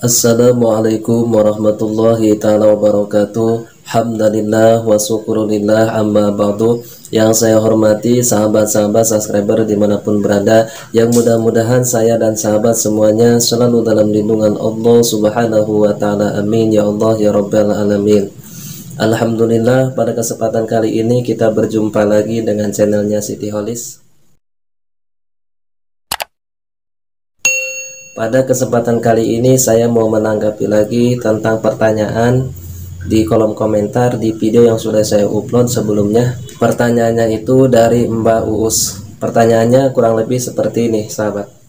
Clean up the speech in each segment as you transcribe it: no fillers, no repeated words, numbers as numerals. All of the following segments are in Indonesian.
Assalamualaikum warahmatullahi ta'ala wabarakatuh. Hamdalillah wa syukurillah amma ba'du. Yang saya hormati sahabat-sahabat subscriber dimanapun berada, yang mudah-mudahan saya dan sahabat semuanya selalu dalam lindungan Allah subhanahu wa ta'ala. Amin ya Allah ya rabbal alamin. Alhamdulillah, pada kesempatan kali ini kita berjumpa lagi dengan channelnya Siti Holis. Pada kesempatan kali ini saya mau menanggapi lagi tentang pertanyaan di kolom komentar di video yang sudah saya upload sebelumnya. Pertanyaannya itu dari Mbak Uus. Pertanyaannya kurang lebih seperti ini, sahabat.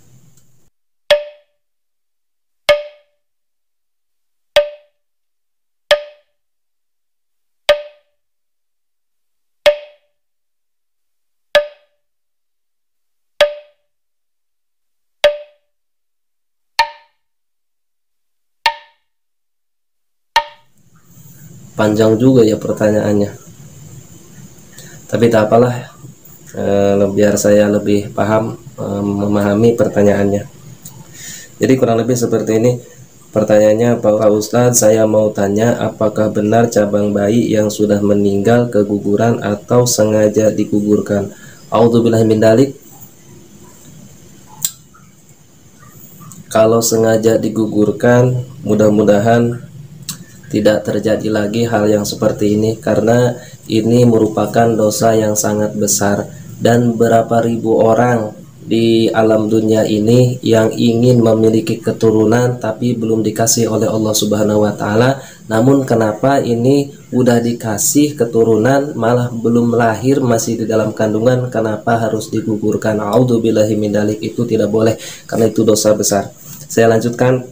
Panjang juga ya pertanyaannya, tapi tak apalah, biar saya lebih paham memahami pertanyaannya. Jadi kurang lebih seperti ini pertanyaannya. Pak Ustadz, saya mau tanya, apakah benar cabang bayi yang sudah meninggal keguguran atau sengaja digugurkan? A'udzubillahi min dzalik. Kalau sengaja digugurkan, mudah-mudahan tidak terjadi lagi hal yang seperti ini, karena ini merupakan dosa yang sangat besar. Dan berapa ribu orang di alam dunia ini yang ingin memiliki keturunan tapi belum dikasih oleh Allah Subhanahu wa Ta'ala. Namun kenapa ini udah dikasih keturunan malah belum lahir, masih di dalam kandungan, kenapa harus digugurkan? A'udzubillahi min dzalik. Itu tidak boleh, karena itu dosa besar. Saya lanjutkan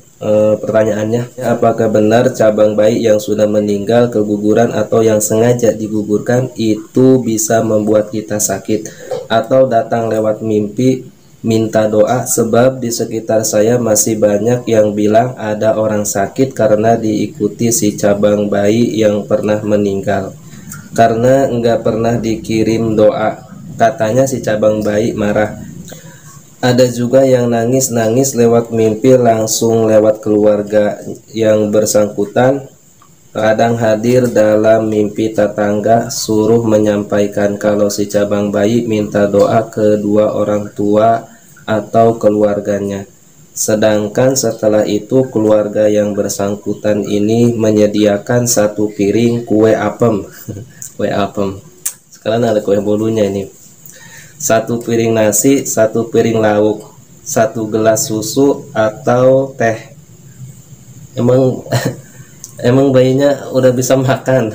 pertanyaannya. Apakah benar cabang bayi yang sudah meninggal keguguran atau yang sengaja digugurkan itu bisa membuat kita sakit atau datang lewat mimpi minta doa? Sebab di sekitar saya masih banyak yang bilang ada orang sakit karena diikuti si cabang bayi yang pernah meninggal, karena enggak pernah dikirim doa. Katanya si cabang bayi marah. Ada juga yang nangis-nangis lewat mimpi langsung lewat keluarga yang bersangkutan. Kadang hadir dalam mimpi tetangga suruh menyampaikan kalau si cabang bayi minta doa ke dua orang tua atau keluarganya. Sedangkan setelah itu keluarga yang bersangkutan ini menyediakan satu piring kue apem. Kue apem. Sekarang ada kue bolunya ini. Satu piring nasi, satu piring lauk, satu gelas susu atau teh. Emang bayinya udah bisa makan.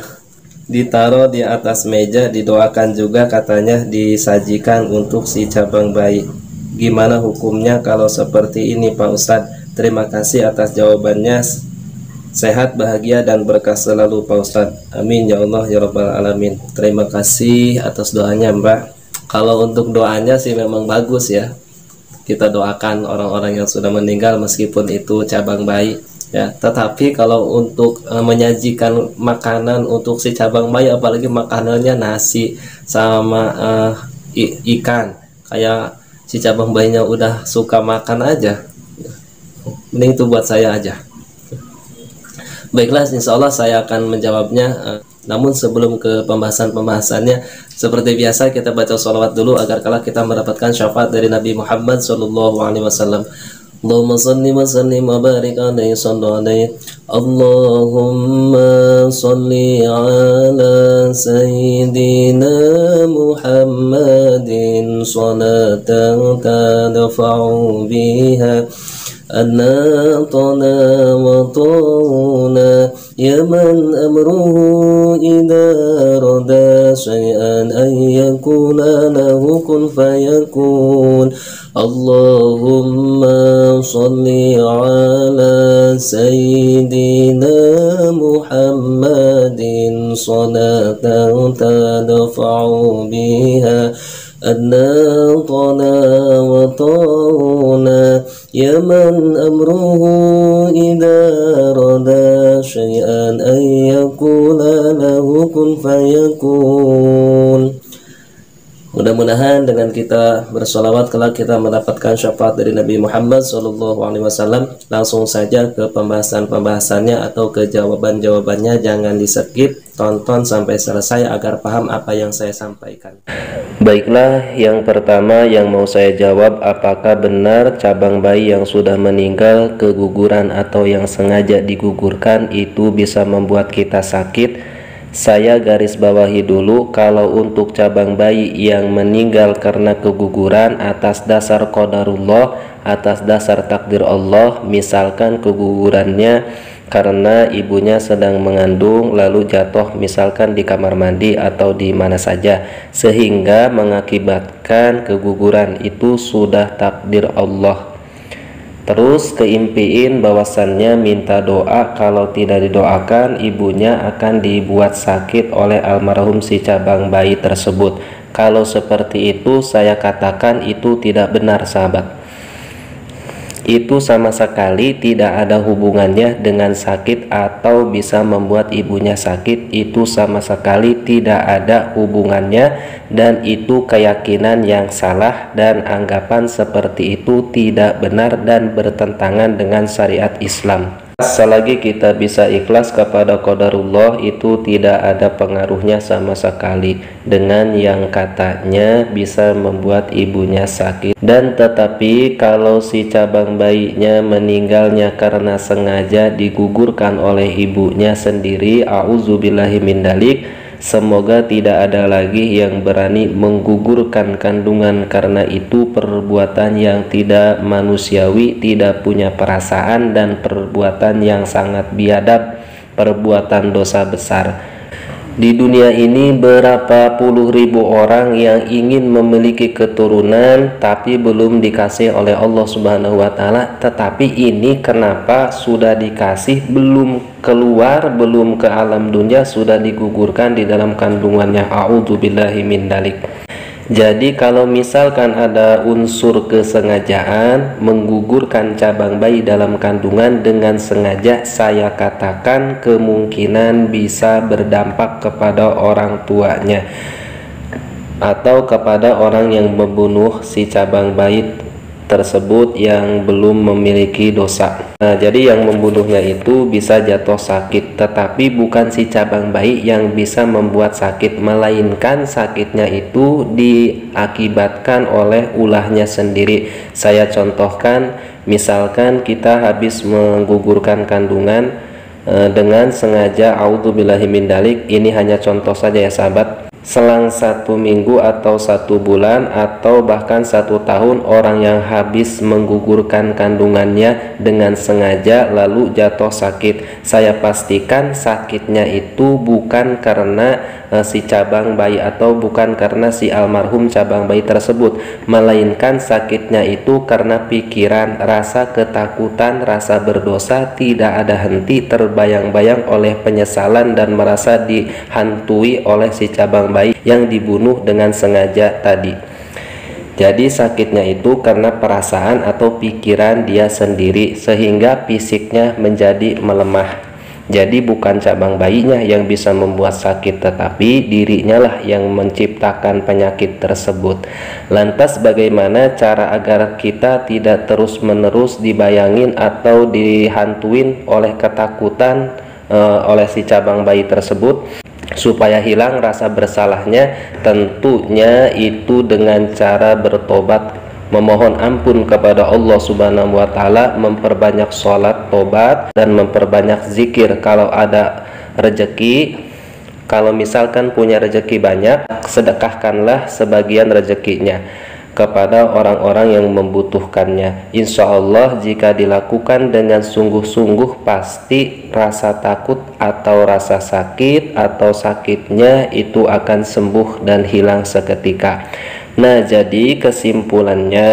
Ditaruh di atas meja, didoakan juga, katanya disajikan untuk si cabang bayi. Gimana hukumnya kalau seperti ini, Pak Ustadz? Terima kasih atas jawabannya. Sehat, bahagia, dan berkah selalu, Pak Ustadz. Amin ya Allah ya rabbal alamin. Terima kasih atas doanya, Mbak. Kalau untuk doanya sih memang bagus ya, kita doakan orang-orang yang sudah meninggal meskipun itu cabang bayi ya. Tetapi kalau untuk menyajikan makanan untuk si cabang bayi, apalagi makanannya nasi sama ikan, kayak si cabang bayinya udah suka makan aja, mending itu buat saya aja. Baiklah, insya Allah saya akan menjawabnya. Namun sebelum ke pembahasannya, seperti biasa kita baca sholawat dulu agar kala kita mendapatkan syafaat dari Nabi Muhammad SAW. Allahumma salli wa sallim wa barik alaihi sallallahu. Allahumma salli ala sayyidina Muhammadin salatan tadfa'u biha أناطنا وطونا يا من أمره إذا رضى شيئا أن يكون له كن فيكون اللهم صل على سيدنا محمد صلاة تدفع بها أناطنا وطونا يا من أمره إذا رضى شيئا أن يكون له كن فيكون Mudah-mudahan dengan kita bersolawat kelak kita mendapatkan syafaat dari Nabi Muhammad SAW. Langsung saja ke pembahasannya atau ke jawabannya. Jangan di skip, tonton sampai selesai agar paham apa yang saya sampaikan. Baiklah, yang pertama yang mau saya jawab, apakah benar cabang bayi yang sudah meninggal keguguran atau yang sengaja digugurkan itu bisa membuat kita sakit? Saya garis bawahi dulu, kalau untuk cabang bayi yang meninggal karena keguguran atas dasar qadarullah, atas dasar takdir Allah, misalkan kegugurannya karena ibunya sedang mengandung lalu jatuh misalkan di kamar mandi atau di mana saja sehingga mengakibatkan keguguran, itu sudah takdir Allah. Terus keimpiin bahwasannya minta doa, kalau tidak didoakan ibunya akan dibuat sakit oleh almarhum si cabang bayi tersebut. Kalau seperti itu saya katakan itu tidak benar sahabat. Itu sama sekali tidak ada hubungannya dengan sakit atau bisa membuat ibunya sakit. Itu sama sekali tidak ada hubungannya, dan itu keyakinan yang salah, dan anggapan seperti itu tidak benar dan bertentangan dengan syariat Islam. Selagi kita bisa ikhlas kepada qadarullah, itu tidak ada pengaruhnya sama sekali dengan yang katanya bisa membuat ibunya sakit. Dan tetapi kalau si cabang bayinya meninggalnya karena sengaja digugurkan oleh ibunya sendiri, a'udzubillahi min dzalik, semoga tidak ada lagi yang berani menggugurkan kandungan karena itu perbuatan yang tidak manusiawi, tidak punya perasaan, dan perbuatan yang sangat biadab, perbuatan dosa besar. Di dunia ini berapa puluh ribu orang yang ingin memiliki keturunan tapi belum dikasih oleh Allah Subhanahu wa Ta'ala. Tetapi ini kenapa sudah dikasih, belum keluar, belum ke alam dunia, sudah digugurkan di dalam kandungannya. A'udzubillahi min dzalik. Jadi kalau misalkan ada unsur kesengajaan menggugurkan cabang bayi dalam kandungan dengan sengaja, saya katakan kemungkinan bisa berdampak kepada orang tuanya atau kepada orang yang membunuh si cabang bayi tersebut yang belum memiliki dosa. Nah, jadi yang membunuhnya itu bisa jatuh sakit, tetapi bukan si cabang bayi yang bisa membuat sakit, melainkan sakitnya itu diakibatkan oleh ulahnya sendiri. Saya contohkan, misalkan kita habis menggugurkan kandungan dengan sengaja, a'udzubillahi min dzalik, ini hanya contoh saja ya sahabat. Selang 1 minggu atau 1 bulan atau bahkan 1 tahun orang yang habis menggugurkan kandungannya dengan sengaja lalu jatuh sakit, saya pastikan sakitnya itu bukan karena si cabang bayi atau bukan karena si almarhum cabang bayi tersebut, melainkan sakitnya itu karena pikiran, rasa ketakutan, rasa berdosa tidak ada henti, terbayang-bayang oleh penyesalan dan merasa dihantui oleh si cabang bayi yang dibunuh dengan sengaja tadi. Jadi sakitnya itu karena perasaan atau pikiran dia sendiri sehingga fisiknya menjadi melemah. Jadi bukan cabang bayinya yang bisa membuat sakit, tetapi dirinya lah yang menciptakan penyakit tersebut. Lantas bagaimana cara agar kita tidak terus-menerus dibayangin atau dihantuin oleh ketakutan oleh si cabang bayi tersebut? Supaya hilang rasa bersalahnya, tentunya itu dengan cara bertobat, memohon ampun kepada Allah Subhanahu wa Ta'ala, memperbanyak sholat tobat dan memperbanyak zikir. Kalau ada rezeki, kalau misalkan punya rezeki banyak, sedekahkanlah sebagian rezekinya kepada orang-orang yang membutuhkannya. Insya Allah jika dilakukan dengan sungguh-sungguh, pasti rasa takut atau rasa sakit atau sakitnya itu akan sembuh dan hilang seketika. Nah, jadi kesimpulannya,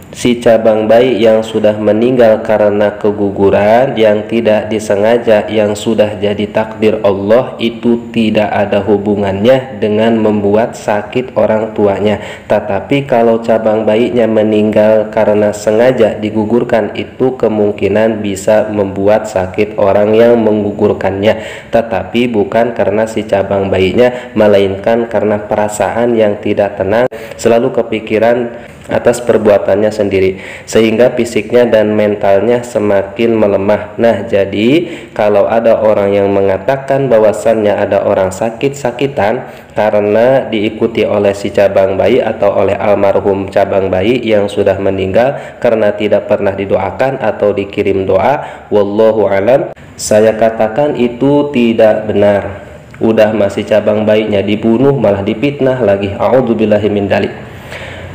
si cabang bayi yang sudah meninggal karena keguguran yang tidak disengaja, yang sudah jadi takdir Allah, itu tidak ada hubungannya dengan membuat sakit orang tuanya. Tetapi kalau cabang bayinya meninggal karena sengaja digugurkan, itu kemungkinan bisa membuat sakit orang yang menggugurkannya, tetapi bukan karena si cabang bayinya, melainkan karena perasaan yang tidak tenang, selalu kepikiran atas perbuatannya sendiri, sehingga fisiknya dan mentalnya semakin melemah. Nah, jadi kalau ada orang yang mengatakan bahwasannya ada orang sakit-sakitan karena diikuti oleh si cabang bayi atau oleh almarhum cabang bayi yang sudah meninggal karena tidak pernah didoakan atau dikirim doa, wallahu alam, saya katakan itu tidak benar. Udah masih cabang bayinya dibunuh, malah dipitnah lagi. A'udzubillahi min dzalik.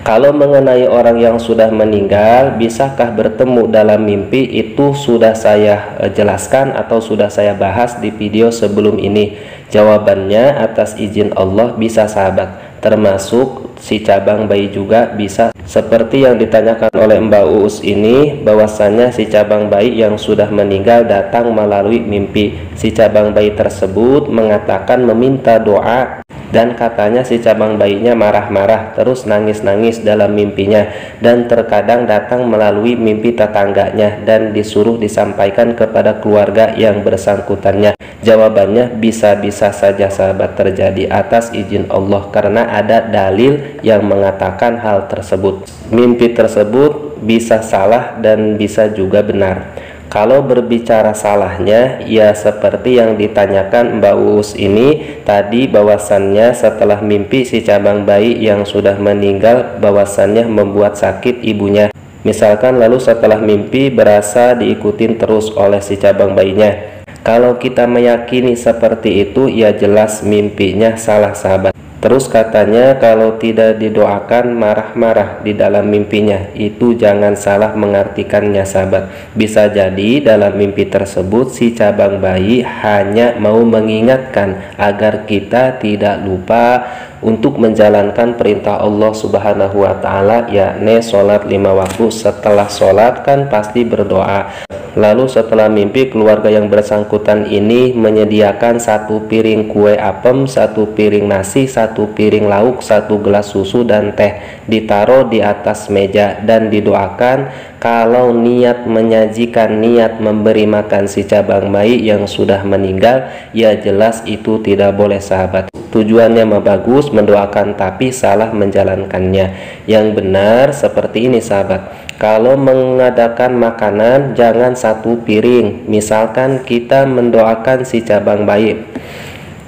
Kalau mengenai orang yang sudah meninggal, bisakah bertemu dalam mimpi? Itu sudah saya jelaskan atau sudah saya bahas di video sebelum ini. Jawabannya atas izin Allah bisa, sahabat. Termasuk si cabang bayi juga bisa. Seperti yang ditanyakan oleh Mbak Uus ini, bahwasannya si cabang bayi yang sudah meninggal datang melalui mimpi. Si cabang bayi tersebut mengatakan meminta doa, dan katanya si cabang bayinya marah-marah terus nangis-nangis dalam mimpinya, dan terkadang datang melalui mimpi tetangganya dan disuruh disampaikan kepada keluarga yang bersangkutannya. Jawabannya bisa-bisa saja, sahabat, terjadi atas izin Allah, karena ada dalil yang mengatakan hal tersebut. Mimpi tersebut bisa salah dan bisa juga benar. Kalau berbicara salahnya, ya seperti yang ditanyakan Mbak Uus ini tadi, bahwasannya setelah mimpi si cabang bayi yang sudah meninggal bahwasannya membuat sakit ibunya. Misalkan lalu setelah mimpi berasa diikutin terus oleh si cabang bayinya. Kalau kita meyakini seperti itu, ya jelas mimpinya salah, sahabat. Terus katanya kalau tidak didoakan marah-marah di dalam mimpinya, itu jangan salah mengartikannya, sahabat. Bisa jadi dalam mimpi tersebut si cabang bayi hanya mau mengingatkan agar kita tidak lupa untuk menjalankan perintah Allah Subhanahu wa Ta'ala, yakni sholat 5 waktu. Setelah sholat kan pasti berdoa. Lalu setelah mimpi, keluarga yang bersangkutan ini menyediakan 1 piring kue apem, 1 piring nasi, 1 piring lauk, 1 gelas susu dan teh, ditaruh di atas meja dan didoakan. Kalau niat menyajikan, niat memberi makan si cabang bayi yang sudah meninggal, ya jelas itu tidak boleh, sahabat. Tujuannya mah bagus, mendoakan, tapi salah menjalankannya. Yang benar seperti ini, sahabat. Kalau mengadakan makanan, jangan 1 piring. Misalkan kita mendoakan si cabang bayi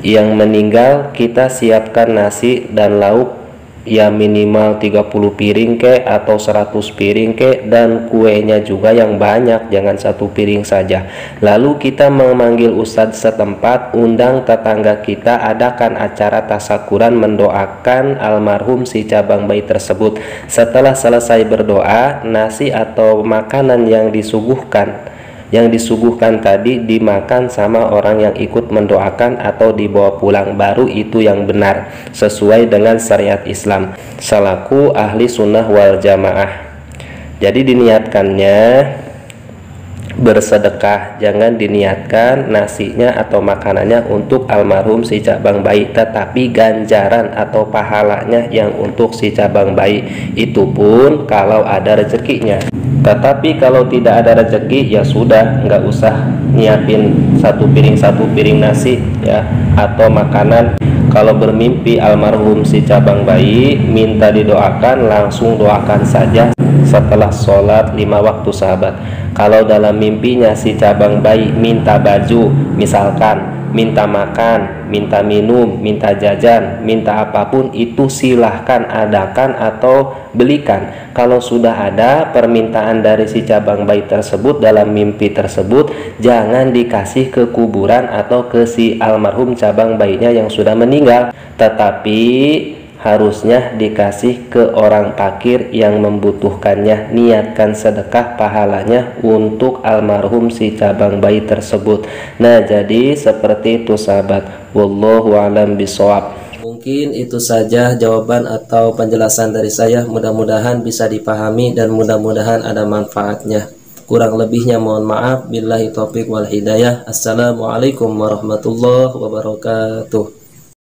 yang meninggal, kita siapkan nasi dan lauk ya minimal 30 piring ke atau 100 piring ke, dan kuenya juga yang banyak, jangan 1 piring saja. Lalu kita memanggil ustadz setempat, undang tetangga kita, adakan acara tasakuran mendoakan almarhum si cabang bayi tersebut. Setelah selesai berdoa, nasi atau makanan yang disuguhkan tadi dimakan sama orang yang ikut mendoakan atau dibawa pulang, baru itu yang benar sesuai dengan syariat Islam selaku ahli sunnah wal jamaah. Jadi diniatkannya bersedekah, jangan diniatkan nasinya atau makanannya untuk almarhum si cabang bayi, tetapi ganjaran atau pahalanya yang untuk si cabang bayi, itu pun kalau ada rezekinya. Tetapi kalau tidak ada rezeki, ya sudah, nggak usah nyiapin 1 piring nasi ya atau makanan. Kalau bermimpi almarhum si cabang bayi minta didoakan, langsung doakan saja setelah sholat 5 waktu, sahabat. Kalau dalam mimpinya si cabang bayi minta baju, misalkan minta makan, minta minum, minta jajan, minta apapun, itu silahkan adakan atau belikan. Kalau sudah ada permintaan dari si cabang bayi tersebut dalam mimpi tersebut, jangan dikasih ke kuburan atau ke si almarhum cabang bayinya yang sudah meninggal, tetapi harusnya dikasih ke orang fakir yang membutuhkannya. Niatkan sedekah, pahalanya untuk almarhum si cabang bayi tersebut. Nah, jadi seperti itu, sahabat. Wallahu a'lam bishawab. mungkin itu saja jawaban atau penjelasan dari saya. Mudah-mudahan bisa dipahami dan mudah-mudahan ada manfaatnya. Kurang lebihnya mohon maaf. Billahi taufiq wal hidayah. Assalamualaikum warahmatullahi wabarakatuh.